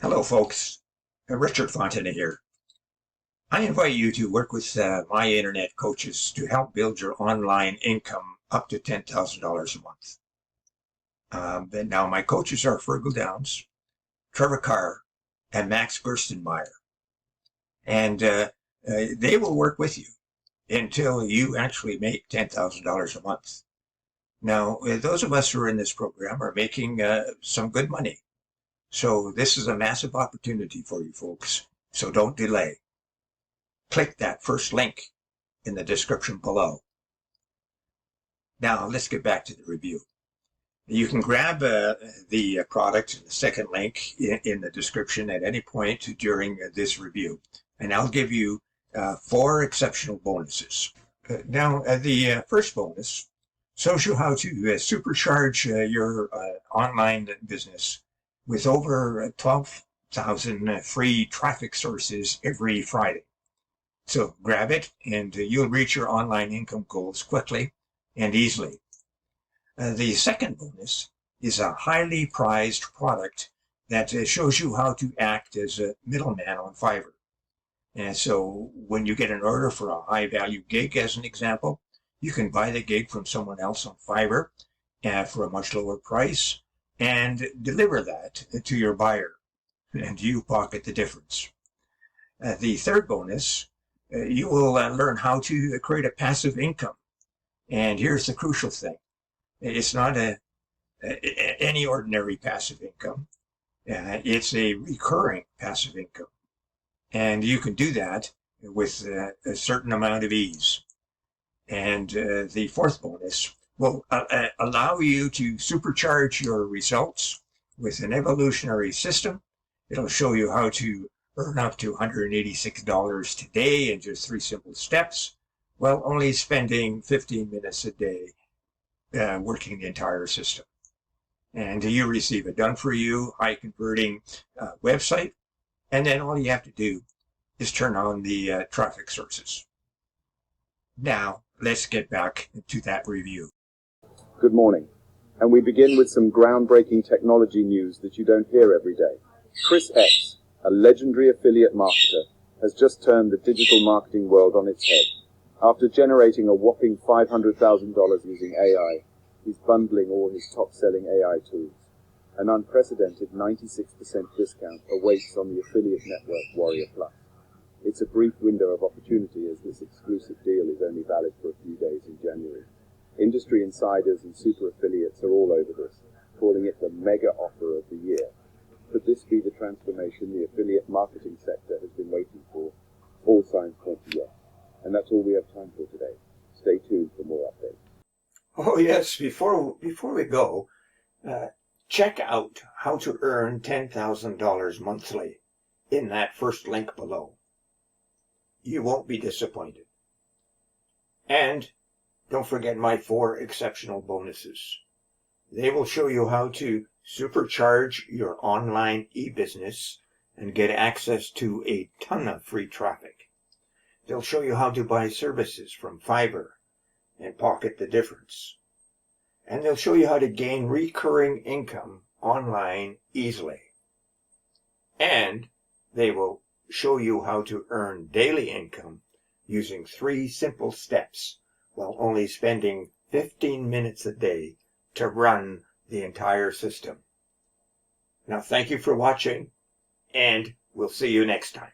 Hello, folks. Richard Fontana here. I invite you to work with my internet coaches to help build your online income up to $10,000 a month. Now, my coaches are Fergal Downs, Trevor Carr, and Max Gerstenmeyer. And they will work with you until you actually make $10,000 a month. Now, those of us who are in this program are making some good money. So this is a massive opportunity for you folks. So don't delay. Click that first link in the description below. Now let's get back to the review. You can grab the product, the second link in the description at any point during this review. And I'll give you 4 exceptional bonuses. The first bonus shows you how to supercharge your online business with over 12,000 free traffic sources every Friday. So grab it and you'll reach your online income goals quickly and easily. The second bonus is a highly prized product that shows you how to act as a middleman on Fiverr. And so when you get an order for a high value gig, as an example, you can buy the gig from someone else on Fiverr for a much lower price and deliver that to your buyer, and you pocket the difference. The third bonus, you will learn how to create a passive income. And here's the crucial thing. It's not any ordinary passive income. It's a recurring passive income. And you can do that with a certain amount of ease. And the fourth bonus will allow you to supercharge your results with an evolutionary system. It'll show you how to earn up to $186 today in just 3 simple steps, while only spending 15 minutes a day working the entire system. And you receive a done-for-you, high-converting website, and then all you have to do is turn on the traffic sources. Now, let's get back to that review. Good morning, and we begin with some groundbreaking technology news that you don't hear every day. Chris X, a legendary affiliate marketer, has just turned the digital marketing world on its head. After generating a whopping $500,000 using AI, he's bundling all his top-selling AI tools. An unprecedented 96% discount awaits on the affiliate network Warrior Plus. It's a brief window of opportunity, as this exclusive deal is only valid for a few days in January. Industry insiders and super affiliates are all over this, calling it the mega offer of the year. Could this be the transformation the affiliate marketing sector has been waiting for? All signs point to yes. And that's all we have time for today. Stay tuned for more updates. Oh yes, before we go, check out how to earn $10,000 monthly in that first link below. You won't be disappointed. And don't forget my 4 exceptional bonuses. They will show you how to supercharge your online e-business and get access to a ton of free traffic. They'll show you how to buy services from Fiverr and pocket the difference. And they'll show you how to gain recurring income online easily. And they will show you how to earn daily income using 3 simple steps while only spending 15 minutes a day to run the entire system. Now, thank you for watching, and we'll see you next time.